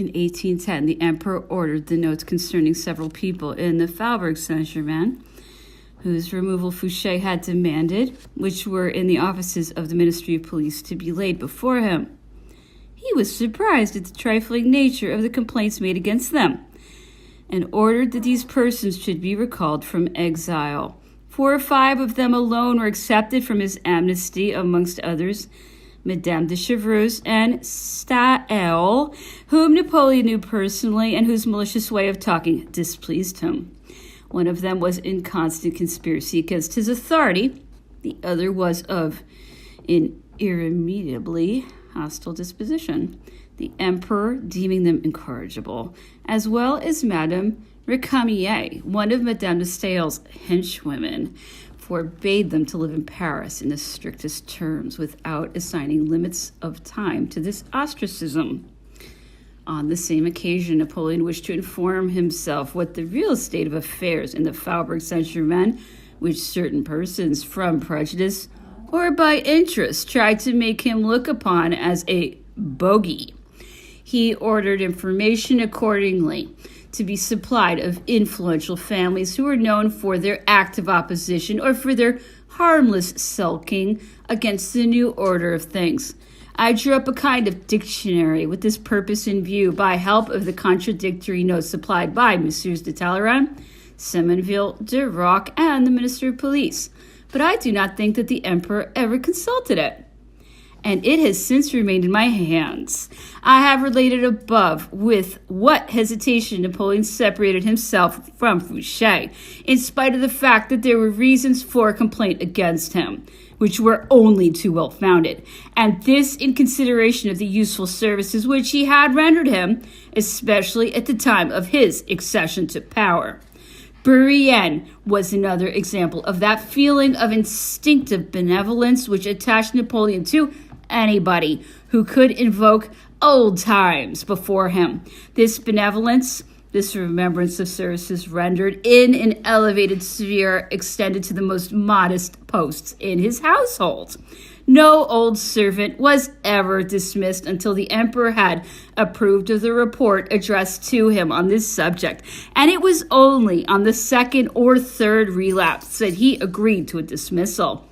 In 1810, the emperor ordered the notes concerning several people in the Faubourg Saint-Germain, whose removal Fouché had demanded, which were in the offices of the Ministry of Police, to be laid before him. He was surprised at the trifling nature of the complaints made against them, and ordered that these persons should be recalled from exile. 4 or 5 of them alone were accepted from his amnesty, amongst others Madame de Chevreuse and Staël, whom Napoleon knew personally and whose malicious way of talking displeased him. One of them was in constant conspiracy against his authority. The other was of an irremediably hostile disposition, the emperor deeming them incorrigible, as well as Madame Récamier, one of Madame de Staël's henchwomen, forbade them to live in Paris in the strictest terms without assigning limits of time to this ostracism. On the same occasion, Napoleon wished to inform himself what the real state of affairs in the Faubourg Saint-Germain, which certain persons, from prejudice or by interest, tried to make him look upon as a bogey. He ordered information accordingly to be supplied of influential families who were known for their active opposition or for their harmless sulking against the new order of things. I drew up a kind of dictionary with this purpose in view by help of the contradictory notes supplied by Messieurs de Talleyrand, Semonville, de Rock, and the Minister of Police. But I do not think that the emperor ever consulted it, and it has since remained in my hands. I have related above with what hesitation Napoleon separated himself from Fouché, in spite of the fact that there were reasons for complaint against him, which were only too well founded, and this in consideration of the useful services which he had rendered him, especially at the time of his accession to power. Bourrienne was another example of that feeling of instinctive benevolence which attached Napoleon to anybody who could invoke old times before him. This benevolence, this remembrance of services rendered in an elevated sphere, extended to the most modest posts in his household. No old servant was ever dismissed until the emperor had approved of the report addressed to him on this subject, and it was only on the 2nd or 3rd relapse that he agreed to a dismissal.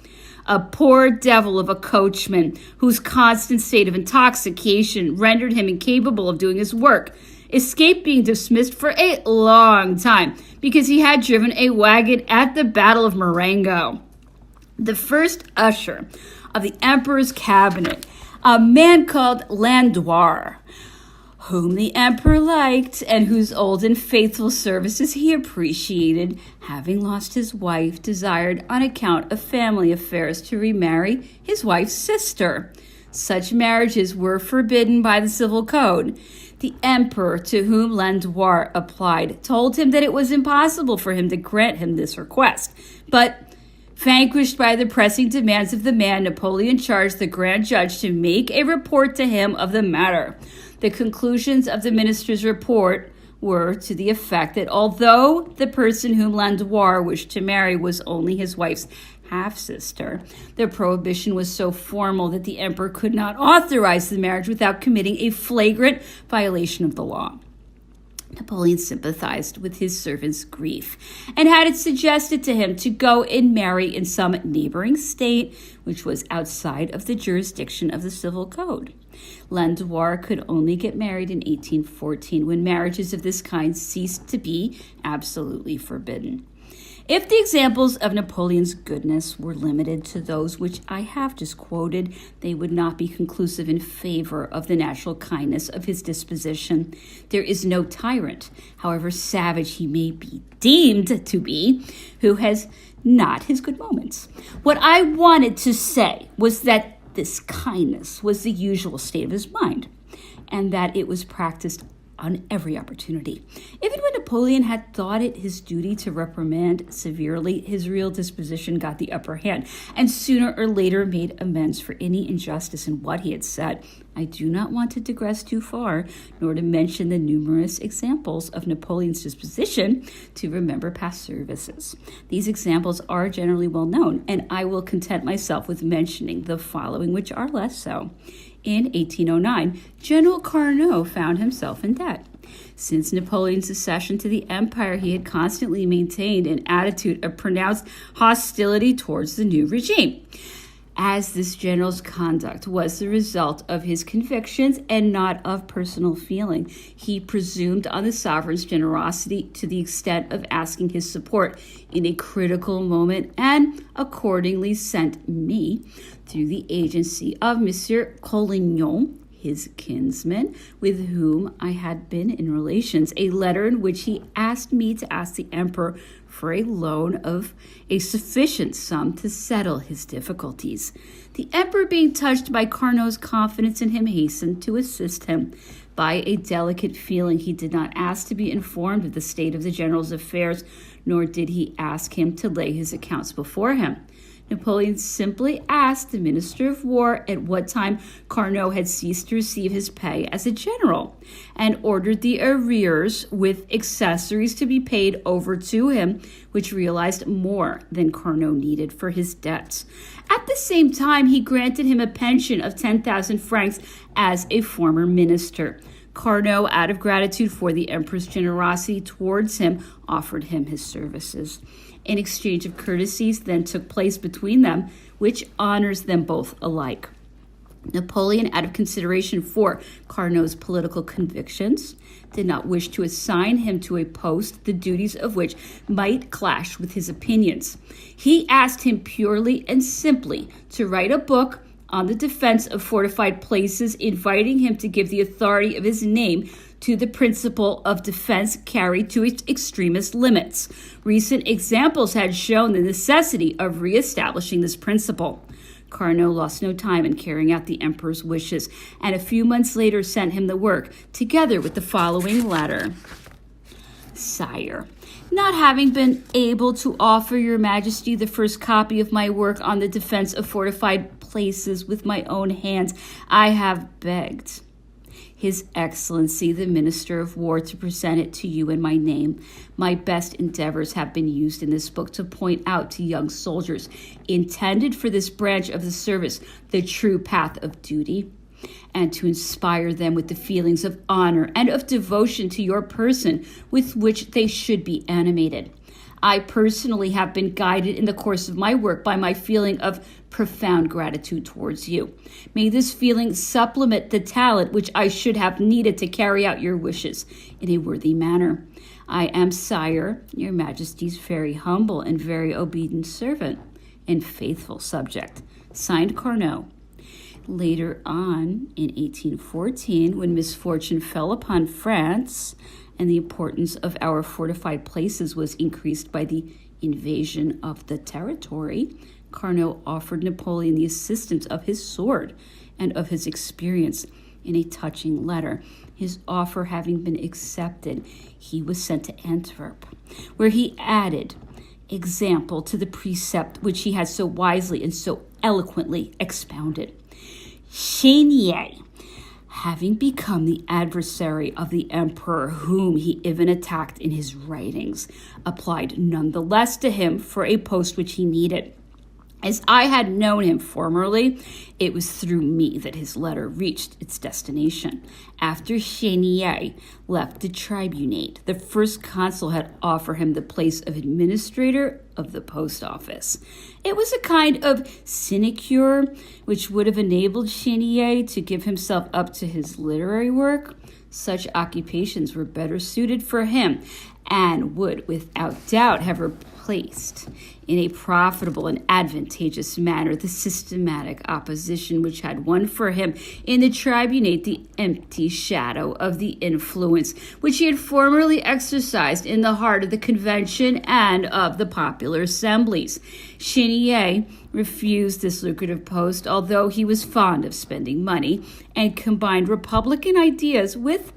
A poor devil of a coachman, whose constant state of intoxication rendered him incapable of doing his work, escaped being dismissed for a long time because he had driven a wagon at the Battle of Marengo. The first usher of the emperor's cabinet, a man called Landois, whom the emperor liked and whose old and faithful services he appreciated, having lost his wife, desired on account of family affairs to remarry his wife's sister. Such marriages were forbidden by the civil code. The emperor, to whom Landois applied, told him that it was impossible for him to grant him this request, but vanquished by the pressing demands of the man, Napoleon charged the grand judge to make a report to him of the matter. The conclusions of the minister's report were to the effect that although the person whom Landois wished to marry was only his wife's half-sister, the prohibition was so formal that the emperor could not authorize the marriage without committing a flagrant violation of the law. Napoleon sympathized with his servant's grief and had it suggested to him to go and marry in some neighboring state which was outside of the jurisdiction of the civil code. Landois could only get married in 1814, when marriages of this kind ceased to be absolutely forbidden. If the examples of Napoleon's goodness were limited to those which I have just quoted, they would not be conclusive in favor of the natural kindness of his disposition. There is no tyrant, however savage he may be deemed to be, who has not his good moments. What I wanted to say was that this kindness was the usual state of his mind, and that it was practiced on every opportunity. Even when Napoleon had thought it his duty to reprimand severely, his real disposition got the upper hand, and sooner or later made amends for any injustice in what he had said. I do not want to digress too far, nor to mention the numerous examples of Napoleon's disposition to remember past services. These examples are generally well known, and I will content myself with mentioning the following, which are less so. In 1809, General Carnot found himself in debt. Since Napoleon's accession to the empire, he had constantly maintained an attitude of pronounced hostility towards the new regime. As this general's conduct was the result of his convictions and not of personal feeling, he presumed on the sovereign's generosity to the extent of asking his support in a critical moment, and accordingly sent me, through the agency of Monsieur Collignon, his kinsman, with whom I had been in relations, a letter in which he asked me to ask the emperor for a loan of a sufficient sum to settle his difficulties. The emperor, being touched by Carnot's confidence in him, hastened to assist him. By a delicate feeling, he did not ask to be informed of the state of the general's affairs, nor did he ask him to lay his accounts before him. Napoleon simply asked the Minister of War at what time Carnot had ceased to receive his pay as a general, and ordered the arrears with accessories to be paid over to him, which realized more than Carnot needed for his debts. At the same time, he granted him a pension of 10,000 francs as a former minister. Carnot, out of gratitude for the emperor's generosity towards him, offered him his services. An exchange of courtesies then took place between them, which honors them both alike. Napoleon, out of consideration for Carnot's political convictions, did not wish to assign him to a post the duties of which might clash with his opinions. He asked him purely and simply to write a book on the defense of fortified places, inviting him to give the authority of his name to the principle of defense carried to its extremest limits. Recent examples had shown the necessity of reestablishing this principle. Carnot lost no time in carrying out the emperor's wishes, and a few months later sent him the work, together with the following letter. Sire, not having been able to offer your majesty the first copy of my work on the defense of fortified places with my own hands, I have begged His Excellency, the Minister of War, to present it to you in my name. My best endeavors have been used in this book to point out to young soldiers intended for this branch of the service the true path of duty, and to inspire them with the feelings of honor and of devotion to your person with which they should be animated. I personally have been guided in the course of my work by my feeling of profound gratitude towards you. May this feeling supplement the talent which I should have needed to carry out your wishes in a worthy manner. I am, sire, your majesty's very humble and very obedient servant and faithful subject. Signed, Carnot. Later on, in 1814, when misfortune fell upon France, and the importance of our fortified places was increased by the invasion of the territory, Carnot offered Napoleon the assistance of his sword and of his experience in a touching letter. His offer having been accepted, he was sent to Antwerp, where he added example to the precept which he had so wisely and so eloquently expounded. Chenier, having become the adversary of the emperor, whom he even attacked in his writings, applied nonetheless to him for a post which he needed. As I had known him formerly, it was through me that his letter reached its destination. After Chenier left the tribunate, the first consul had offered him the place of administrator of the post office. It was a kind of sinecure which would have enabled Chenier to give himself up to his literary work. Such occupations were better suited for him and would, without doubt, have replaced in a profitable and advantageous manner the systematic opposition which had won for him in the tribunate the empty shadow of the influence which he had formerly exercised in the heart of the convention and of the popular assemblies. Chenier refused this lucrative post, although he was fond of spending money, and combined republican ideas with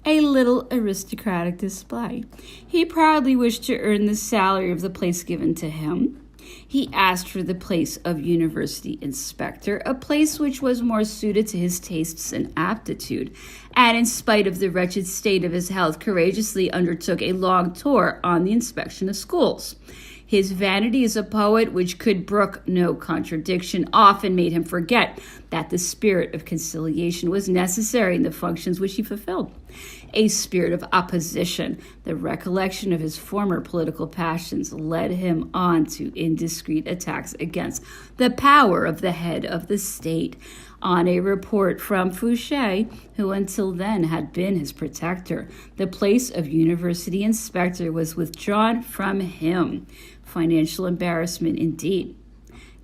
a little aristocratic display. He proudly wished to earn the salary of the place given to him. He asked for the place of university inspector, a place which was more suited to his tastes and aptitude, and in spite of the wretched state of his health, courageously undertook a long tour on the inspection of schools. His vanity as a poet, which could brook no contradiction, often made him forget that the spirit of conciliation was necessary in the functions which he fulfilled. A spirit of opposition, the recollection of his former political passions, led him on to indiscreet attacks against the power of the head of the state. On a report from Fouché, who until then had been his protector, the place of university inspector was withdrawn from him. Financial embarrassment indeed.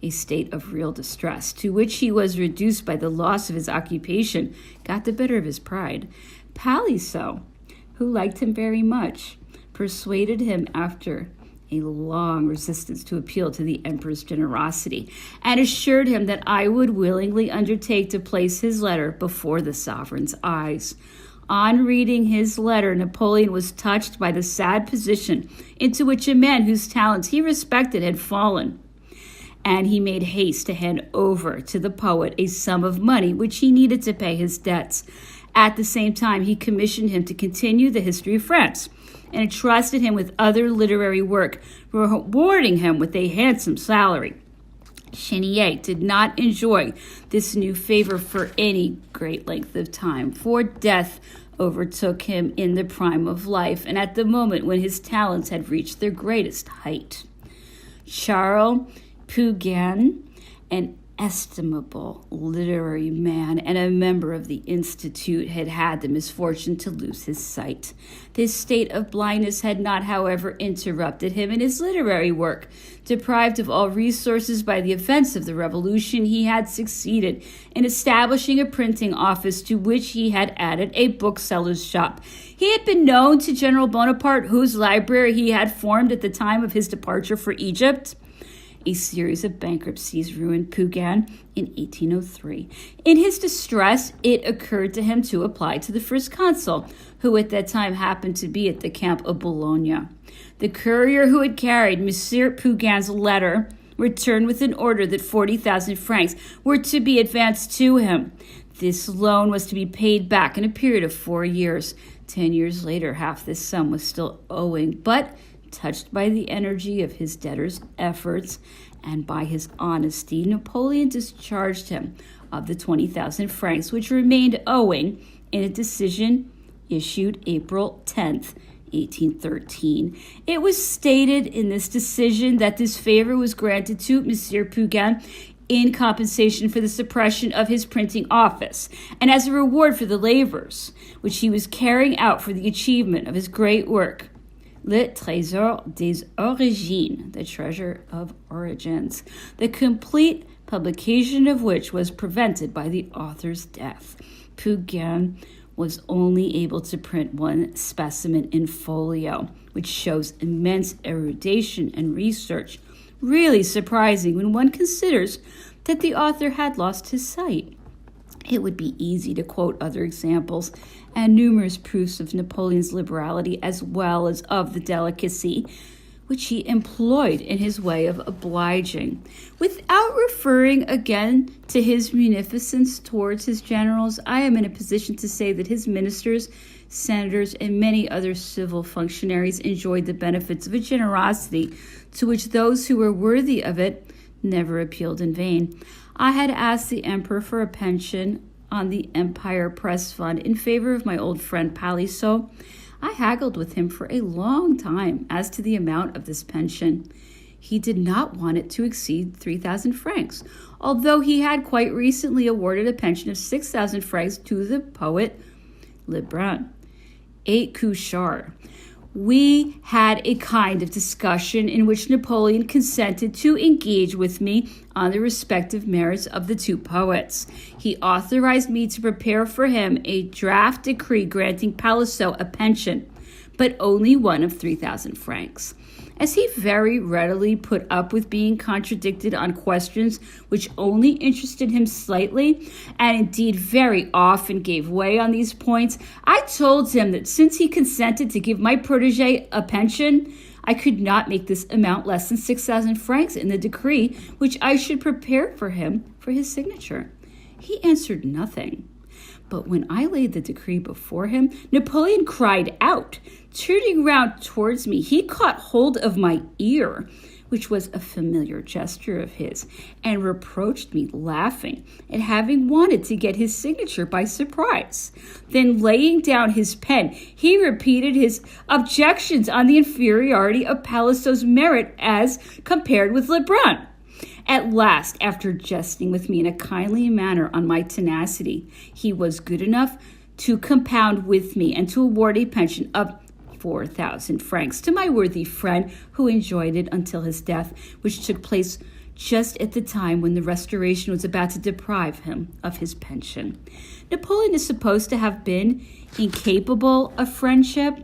A state of real distress, to which he was reduced by the loss of his occupation, got the better of his pride. Palissot, who liked him very much, persuaded him after a long resistance to appeal to the emperor's generosity, and assured him that I would willingly undertake to place his letter before the sovereign's eyes. On reading his letter, Napoleon was touched by the sad position into which a man whose talents he respected had fallen, and he made haste to hand over to the poet a sum of money which he needed to pay his debts. At the same time, he commissioned him to continue the history of France and entrusted him with other literary work, rewarding him with a handsome salary. Chenier did not enjoy this new favor for any great length of time, for death overtook him in the prime of life and at the moment when his talents had reached their greatest height. Charles Pugin, an estimable literary man and a member of the Institute, had had the misfortune to lose his sight. This state of blindness had not, however, interrupted him in his literary work. Deprived of all resources by the events of the Revolution, he had succeeded in establishing a printing office to which he had added a bookseller's shop. He had been known to General Bonaparte, whose library he had formed at the time of his departure for Egypt. A series of bankruptcies ruined Pugin in 1803. In his distress, it occurred to him to apply to the first consul, who at that time happened to be at the camp of Boulogne. The courier who had carried Monsieur Pugin's letter returned with an order that 40,000 francs were to be advanced to him. This loan was to be paid back in a period of 4 years. 10 years later, half this sum was still owing, but touched by the energy of his debtor's efforts and by his honesty, Napoleon discharged him of the 20,000 francs which remained owing in a decision issued April 10th, 1813. It was stated in this decision that this favor was granted to Monsieur Pugin in compensation for the suppression of his printing office and as a reward for the labors which he was carrying out for the achievement of his great work, Le Trésor des Origines, the treasure of origins, the complete publication of which was prevented by the author's death. Pugin was only able to print one specimen in folio, which shows immense erudition and research, really surprising when one considers that the author had lost his sight. It would be easy to quote other examples and numerous proofs of Napoleon's liberality as well as of the delicacy which he employed in his way of obliging. Without referring again to his munificence towards his generals, I am in a position to say that his ministers, senators, and many other civil functionaries enjoyed the benefits of a generosity to which those who were worthy of it never appealed in vain. I had asked the emperor for a pension on the Empire Press Fund in favor of my old friend Palissot. I haggled with him for a long time as to the amount of this pension. He did not want it to exceed 3,000 francs, although he had quite recently awarded a pension of 6,000 francs to the poet Lebrun. Et Couchard. We had a kind of discussion in which Napoleon consented to engage with me on the respective merits of the two poets. He authorized me to prepare for him a draft decree granting Palissot a pension, but only one of 3,000 francs. As he very readily put up with being contradicted on questions which only interested him slightly, and indeed very often gave way on these points, I told him that since he consented to give my protege a pension, I could not make this amount less than 6,000 francs in the decree which I should prepare for him for his signature. He answered nothing. But when I laid the decree before him, Napoleon cried out. Turning round towards me, he caught hold of my ear. which was a familiar gesture of his, and reproached me, laughing, at having wanted to get his signature by surprise. Then, laying down his pen, he repeated his objections on the inferiority of Palissot's merit as compared with Lebrun. At last, after jesting with me in a kindly manner on my tenacity, he was good enough to compound with me and to award a pension of 4,000 francs to my worthy friend, who enjoyed it until his death, which took place just at the time when the Restoration was about to deprive him of his pension. Napoleon is supposed to have been incapable of friendship.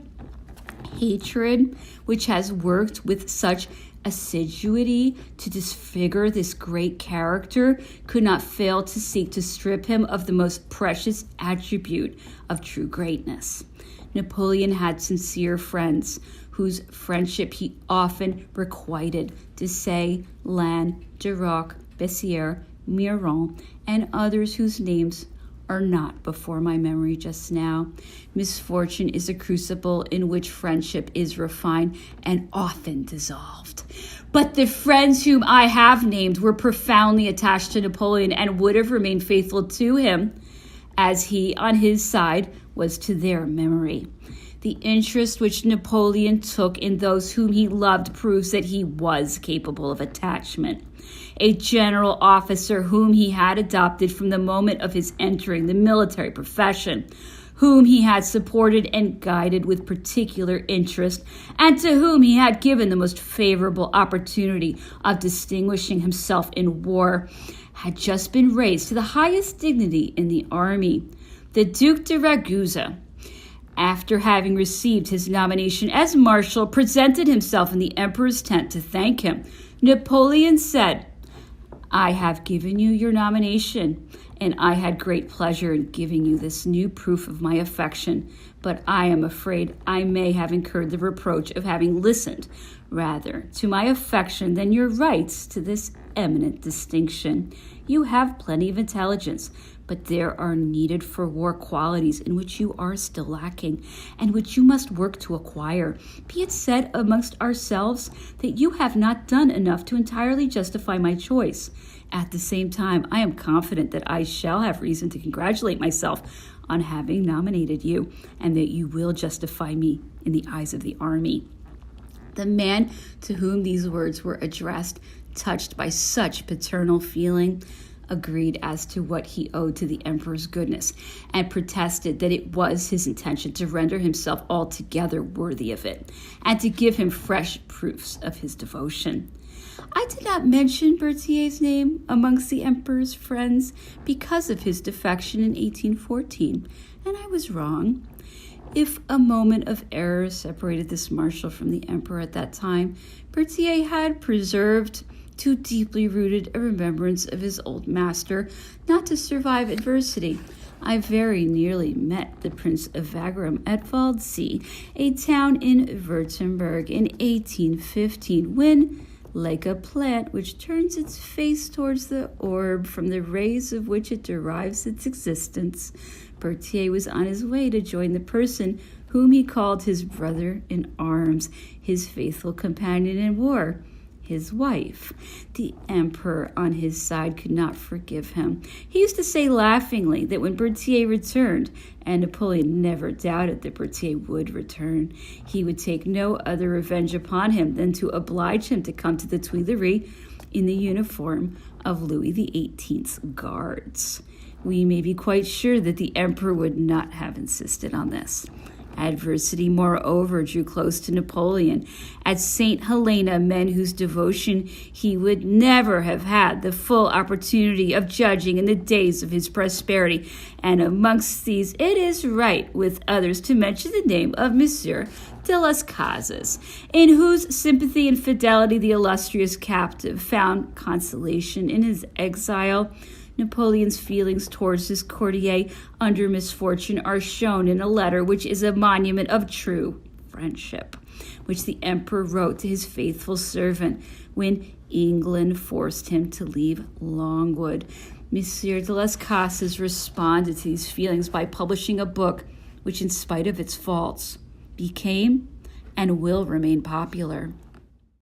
Hatred, which has worked with such assiduity to disfigure this great character, could not fail to seek to strip him of the most precious attribute of true greatness. Napoleon had sincere friends, whose friendship he often requited: Desaix, Lannes, Duroc, Bessières, Miron, and others whose names are not before my memory just now. Misfortune is a crucible in which friendship is refined and often dissolved. But the friends whom I have named were profoundly attached to Napoleon and would have remained faithful to him, as he, on his side, was to their memory. The interest which Napoleon took in those whom he loved proves that he was capable of attachment. A general officer whom he had adopted from the moment of his entering the military profession, whom he had supported and guided with particular interest, and to whom he had given the most favorable opportunity of distinguishing himself in war, had just been raised to the highest dignity in the army. The Duc de Ragusa, after having received his nomination as marshal, presented himself in the emperor's tent to thank him. Napoleon said, "I have given you your nomination, and I had great pleasure in giving you this new proof of my affection, but I am afraid I may have incurred the reproach of having listened rather to my affection than your rights to this eminent distinction. You have plenty of intelligence, but there are needed for war qualities in which you are still lacking, and which you must work to acquire. Be it said amongst ourselves that you have not done enough to entirely justify my choice. At the same time, I am confident that I shall have reason to congratulate myself on having nominated you, and that you will justify me in the eyes of the army." The man to whom these words were addressed, touched by such paternal feeling, agreed as to what he owed to the emperor's goodness, and protested that it was his intention to render himself altogether worthy of it, and to give him fresh proofs of his devotion. I did not mention Berthier's name amongst the emperor's friends because of his defection in 1814, and I was wrong. If a moment of error separated this marshal from the emperor at that time, Berthier had preserved too deeply rooted a remembrance of his old master not to survive adversity. I very nearly met the Prince of Wagram at Waldsee, a town in Württemberg, in 1815, when, like a plant which turns its face towards the orb from the rays of which it derives its existence, Berthier was on his way to join the person whom he called his brother in arms, his faithful companion in war, his wife. The emperor, on his side, could not forgive him. He used to say laughingly that when Berthier returned, and Napoleon never doubted that Berthier would return, he would take no other revenge upon him than to oblige him to come to the Tuileries in the uniform of Louis XVIII's guards. We may be quite sure that the emperor would not have insisted on this. Adversity, moreover, drew close to Napoleon. At St. Helena, men whose devotion he would never have had the full opportunity of judging in the days of his prosperity, and amongst these it is right with others to mention the name of Monsieur de las Casas, in whose sympathy and fidelity the illustrious captive found consolation in his exile. Napoleon's feelings towards his courtier under misfortune are shown in a letter which is a monument of true friendship, which the emperor wrote to his faithful servant when England forced him to leave Longwood. Monsieur de las Casas responded to these feelings by publishing a book which, in spite of its faults, became and will remain popular.